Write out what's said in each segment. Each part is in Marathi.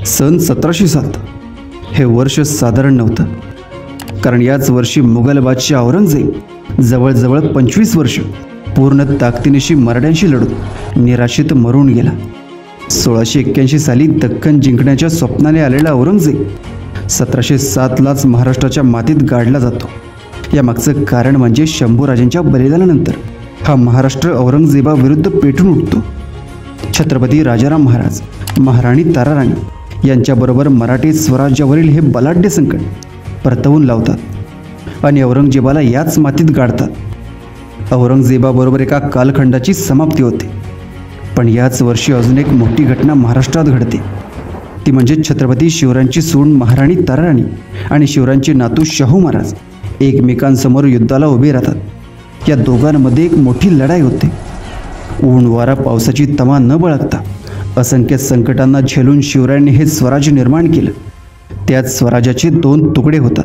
सन 1707 हे वर्ष साधारण नव्हतं, कारण याच वर्षी मुघल बादशाह औरंगजेब जवळजवळ 25 वर्ष पूर्ण ताकदीनिशी मराठ्यांशी लढून निराशेत मरून गेला. 1681 साली दख्खन जिंकण्याच्या स्वप्नाने आलेला औरंगजेब 1707लाच महाराष्ट्राच्या मातीत गाडला जातो. यामागचं कारण म्हणजे शंभूराजांच्या बलिदानानंतर हा महाराष्ट्र औरंगजेबाविरुद्ध पेटून उठतो. छत्रपती राजाराम महाराज, महाराणी ताराराणी यांच्याबरोबर मराठी स्वराज्यावरील हे बलाढ्य संकट परतवून लावतात आणि औरंगजेबाला याच मातीत गाडतात. औरंगजेबाबरोबर एका कालखंडाची समाप्ती होते. पण याच वर्षी अजून एक मोठी घटना महाराष्ट्रात घडते. ती म्हणजे छत्रपती शिवरायांची सून महाराणी ताराराणी आणि शिवरायांचे नातू शाहू महाराज एकमेकांसमोर युद्धाला उभे राहतात. या दोघांमध्ये एक मोठी लढाई होते. ऊन वारा पावसाची तमा न बाळगता असंख्य संकटांना झेलून शिवरायांनी हे स्वराज्य निर्माण केलं. त्याच स्वराज्याचे 2 तुकडे होतात.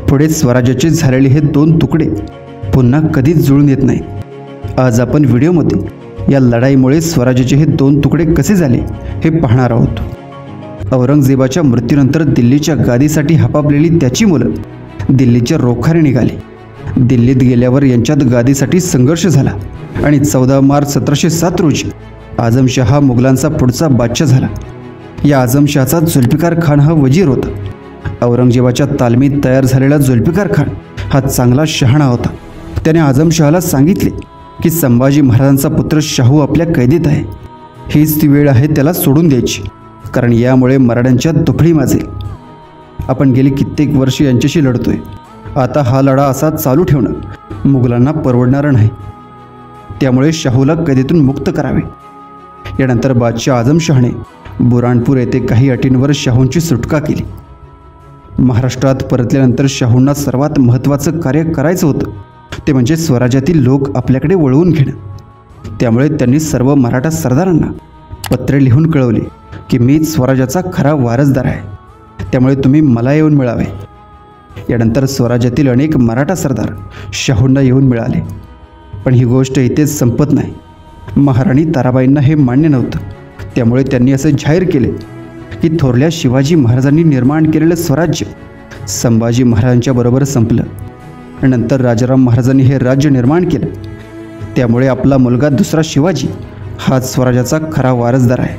पुढे स्वराज्याचे झालेले हे 2 तुकडे पुन्हा कधीच जुळून येत नाहीत. आज आपण व्हिडिओमध्ये या लढाईमुळे स्वराज्याचे हे 2 तुकडे कसे झाले हे पाहणार आहोत. औरंगजेबाच्या मृत्यूनंतर दिल्लीच्या गादीसाठी हपापलेली त्याची मुलं दिल्लीच्या रोखाने निघाली. दिल्लीत गेल्यावर यांच्यात गादीसाठी संघर्ष झाला आणि 14 मार्च 1707 रोजी आझमशाह हा मुघलांचा पुढचा बादशाह झाला. या आझमशाहचा जुल्फिकार खान हा वजीर होता. औरंगजेबाच्या तालमीत तयार झालेला जुल्फिकार खान हा चांगला शहाणा होता. त्याने आझमशहाला सांगितले की संभाजी महाराजांचा पुत्र शाहू आपल्या कैदेत आहे. हीच ती वेळ आहे त्याला सोडून द्यायची, कारण यामुळे मराठ्यांच्या दुफळी माजेल. आपण गेली कित्येक वर्ष यांच्याशी लढतोय. आता हा लढा असा चालू ठेवणं मुघलांना परवडणारं नाही. त्यामुळे शाहूला कैदेतून मुक्त करावे. यानंतर बादशाह आझमशहाने बुराणपूर येथे काही अटींवर शाहूंची सुटका केली. महाराष्ट्रात परतल्यानंतर शाहूंना सर्वात महत्त्वाचं कार्य करायचं होतं, ते म्हणजे स्वराज्यातील लोक आपल्याकडे वळवून घेणं. त्यामुळे त्यांनी सर्व मराठा सरदारांना पत्रे लिहून कळवले की मीच स्वराज्याचा खरा वारसदार आहे, त्यामुळे तुम्ही मला येऊन मिळावे. यानंतर स्वराज्यातील अनेक मराठा सरदार शाहूंना येऊन मिळाले. पण ही गोष्ट इथेच संपत नाही. महाराणी ताराबाईंना हे मान्य नव्हतं. त्यामुळे त्यांनी असे जाहीर केले की थोरल्या शिवाजी महाराजांनी निर्माण केलेलं स्वराज्य संभाजी महाराजांच्या बरोबर संपलं. नंतर राजाराम महाराजांनी हे राज्य निर्माण केलं. त्यामुळे आपला मुलगा दुसरा शिवाजी हाच स्वराज्याचा खरा वारसदार आहे.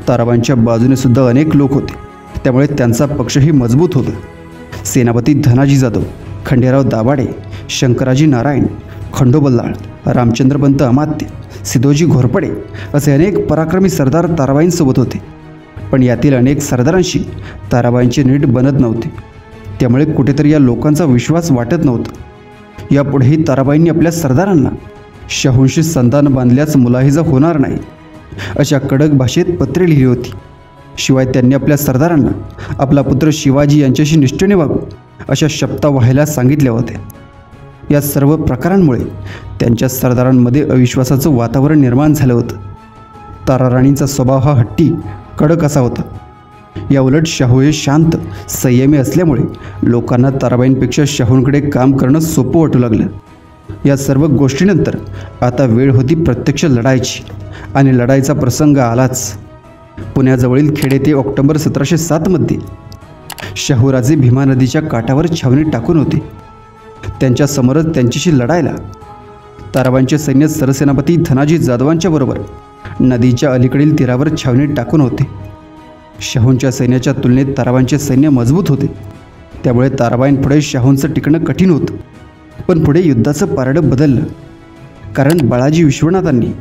ताराबाईंच्या बाजूने सुद्धा अनेक लोक होते, त्यामुळे त्यांचा पक्षही मजबूत होता. सेनापती धनाजी जाधव, खंडेराव दाभाडे, शंकराजी नारायण, खंडो बल्लाळ, रामचंद्रपंत अमात्य, सिद्धोजी घोरपडे असे अनेक पराक्रमी सरदार ताराबाईंसोबत होते. पण यातील अनेक सरदारांशी ताराबाईंचे नीट बनत नव्हते. त्यामुळे कुठेतरी या लोकांचा विश्वास वाटत नव्हता. यापुढेही ताराबाईंनी आपल्या सरदारांना शाहूंशी संधान बांधल्यास मुलाहिजा होणार नाही अशा कडक भाषेत पत्रे लिहिली होती. शिवाय त्यांनी आपल्या सरदारांना आपला पुत्र शिवाजी यांच्याशी निष्ठेने वागू अशा शपथा व्हायला सांगितल्या होत्या. या सर्व प्रकारांमुळे त्यांच्या सरदारांमध्ये अविश्वासाचं वातावरण निर्माण झालं होतं. ताराराणींचा स्वभाव हा हट्टी, कडक असा होता. या उलट शाहू हे शांत, संयमी असल्यामुळे लोकांना ताराबाईंपेक्षा शाहूंकडे काम करणं सोपं वाटू लागलं. या सर्व गोष्टीनंतर आता वेळ होती प्रत्यक्ष लढायची, आणि लढाईचा प्रसंग आलाच. पुण्याजवळील खेड येथे ऑक्टोबर 1707मध्ये शाहूराजे भीमा नदीच्या काठावर छावणी टाकून होते. त्यांच्यासमोरच त्यांच्याशी लढायला ताराबाईंचे सैन्य सरसेनापती धनाजी जाधवांच्या बरोबर नदीच्या अलीकडील तीरावर छावणी टाकून होते. शाहूंच्या सैन्याच्या तुलनेत ताराबाईंचे सैन्य मजबूत होते. त्यामुळे ताराबाईंपुढे शाहूंचं टिकणं कठीण होतं. पण पुढे युद्धाचं पारडं बदललं, कारण बाळाजी विश्वनाथांनी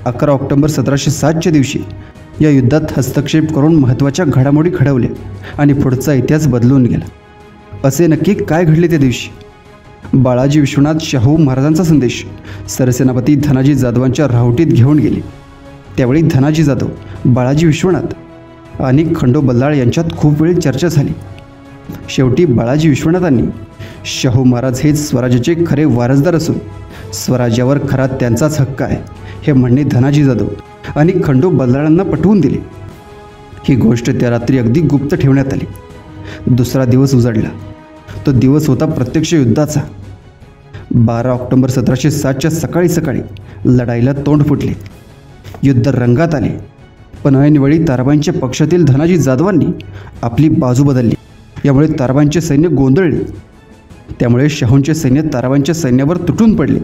11 ऑक्टोबर 1707च्या दिवशी या युद्धात हस्तक्षेप करून महत्त्वाच्या घडामोडी घडवल्या आणि पुढचा इतिहास बदलून गेला. असे नक्की काय घडले त्या दिवशी? बाळाजी विश्वनाथ शाहू महाराजांचा संदेश सरसेनापती धनाजी जाधवांच्या राहुटीत घेऊन गेले. त्यावेळी धनाजी जाधव, बाळाजी विश्वनाथ आणि खंडो बल्लाळ यांच्यात खूप वेळ चर्चा झाली. शेवटी बाळाजी विश्वनाथांनी शाहू महाराज हेच स्वराज्याचे खरे वारसदार असून स्वराज्यावर खरा त्यांचाच हक्क आहे हे म्हणणे धनाजी जाधव आणि खंडो बल्लाळांना पटवून दिले. ही गोष्ट त्या रात्री अगदी गुप्त ठेवण्यात आली. दुसरा दिवस उजाडला. तो दिवस होता प्रत्यक्ष युद्धाचा. 12 ऑक्टोबर 1707च्या सकाळी सकाळी लढाईला तोंड फुटले. युद्ध रंगात आले. पण ऐनवेळी ताराबाईंच्या पक्षातील धनाजी जाधवांनी आपली बाजू बदलली. यामुळे ताराबाईंचे सैन्य गोंधळले. त्यामुळे शाहूंचे सैन्य ताराबाईंच्या सैन्यावर तुटून पडले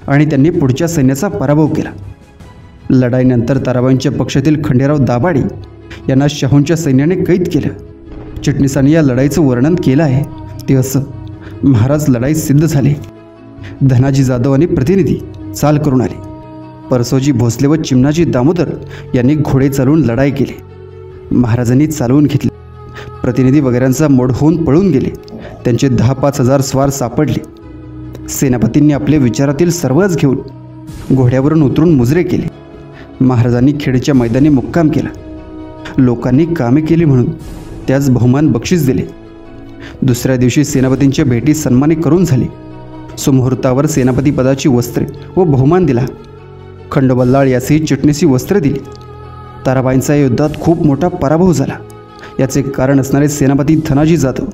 आणि त्यांनी पुढच्या सैन्याचा पराभव केला. लढाईनंतर ताराबाईंच्या पक्षातील खंडेराव दाभाडे यांना शाहूंच्या सैन्याने कैद केलं. चिटणीसांनी या लढाईचं वर्णन केलं आहे ते असं: महाराज, लढाई सिद्ध झाली. धनाजी जाधव आणि प्रतिनिधी चाल करून आले. परसोजी भोसले व चिमणाजी दामोदर यांनी घोडे चालवून लढाई केली. महाराजांनी चालवून घेतले. प्रतिनिधी वगैरेंचा मोड होऊन पळून गेले. त्यांचे 10-5 हजार स्वार सापडले. सेनापतींनी आपले विचारातील सर्वच घेऊन घोड्यावरून उतरून मुजरे केले. महाराजांनी खेडच्या मैदानी मुक्काम केला. लोकांनी कामे केली म्हणून त्याच बहुमान बक्षीस दिले. दुसऱ्या दिवशी सेनापतींच्या भेटी सन्मानी करून झाली. सुमुहूर्तावर सेनापती पदाची वस्त्रे व बहुमान दिला. खंडोबल्लाळ यासही चिटणीसी वस्त्रे दिली. ताराबाईंचा या युद्धात खूप मोठा पराभव झाला. याचे कारण असणारे सेनापती धनाजी जाधव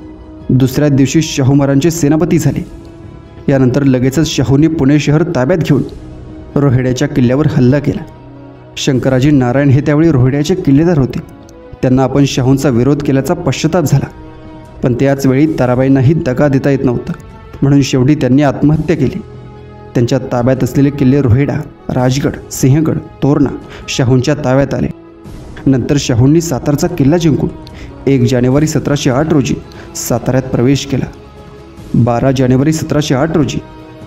दुसऱ्या दिवशी शाहू महाराजांचे सेनापती झाले. यानंतर लगेचच शाहूंनी पुणे शहर ताब्यात घेऊन रोहिड्याच्या किल्ल्यावर हल्ला केला. शंकराजी नारायण हे त्यावेळी रोहिड्याचे किल्लेदार होते. त्यांना आपण शाहूंचा विरोध केल्याचा पश्चाताप झाला. पण त्याचवेळी ताराबाईंनाही दगा देता येत नव्हता, म्हणून शेवटी त्यांनी आत्महत्या केली. त्यांच्या ताब्यात असलेले किल्ले रोहिडा, राजगड, सिंहगड, तोरणा शाहूंच्या ताब्यात आले. नंतर शाहूंनी सातारचा किल्ला जिंकून 1 जानेवारी 1708 रोजी साताऱ्यात प्रवेश केला. 12 जानेवारी 1708 रोजी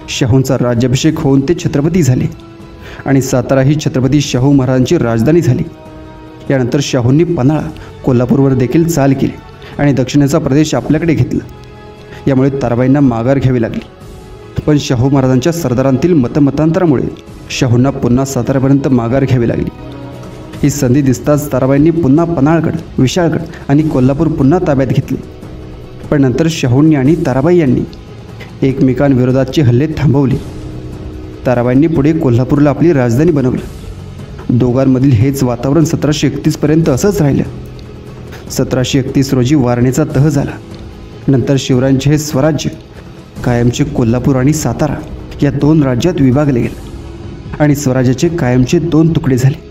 शाहूंचा राज्याभिषेक होऊन ते छत्रपती झाले आणि सातारा ही छत्रपती शाहू महाराजांची राजधानी झाली. यानंतर शाहूंनी पन्हाळा, कोल्हापूरवर देखील चाल केली आणि दक्षिणेचा प्रदेश आपल्याकडे घेतला. यामुळे ताराबाईंना माघार घ्यावी लागली. पण शाहू महाराजांच्या सरदारांतील मतमतांतरामुळे शाहूंना पुन्हा साताऱ्यापर्यंत माघार घ्यावी लागली. ही संधी दिसताच ताराबाईंनी पुन्हा पन्हाळगड, विशाळगड आणि कोल्हापूर पुन्हा ताब्यात घेतले. पण नंतर शाहूंनी आणि ताराबाई यांनी एकमेकांविरोधातचे हल्ले थांबवले. ताराबाईंनी पुढे कोल्हापूरला आपली राजधानी बनवलं. दोघांमधील हेच वातावरण 1731 पर्यंत असंच राहिलं. 1731 रोजी वारणेचा तह झाला. नंतर शिवरायांचे हे स्वराज्य कायमचे कोल्हापूर आणि सातारा या 2 राज्यात विभागले गेले आणि स्वराज्याचे कायमचे 2 तुकडे झाले.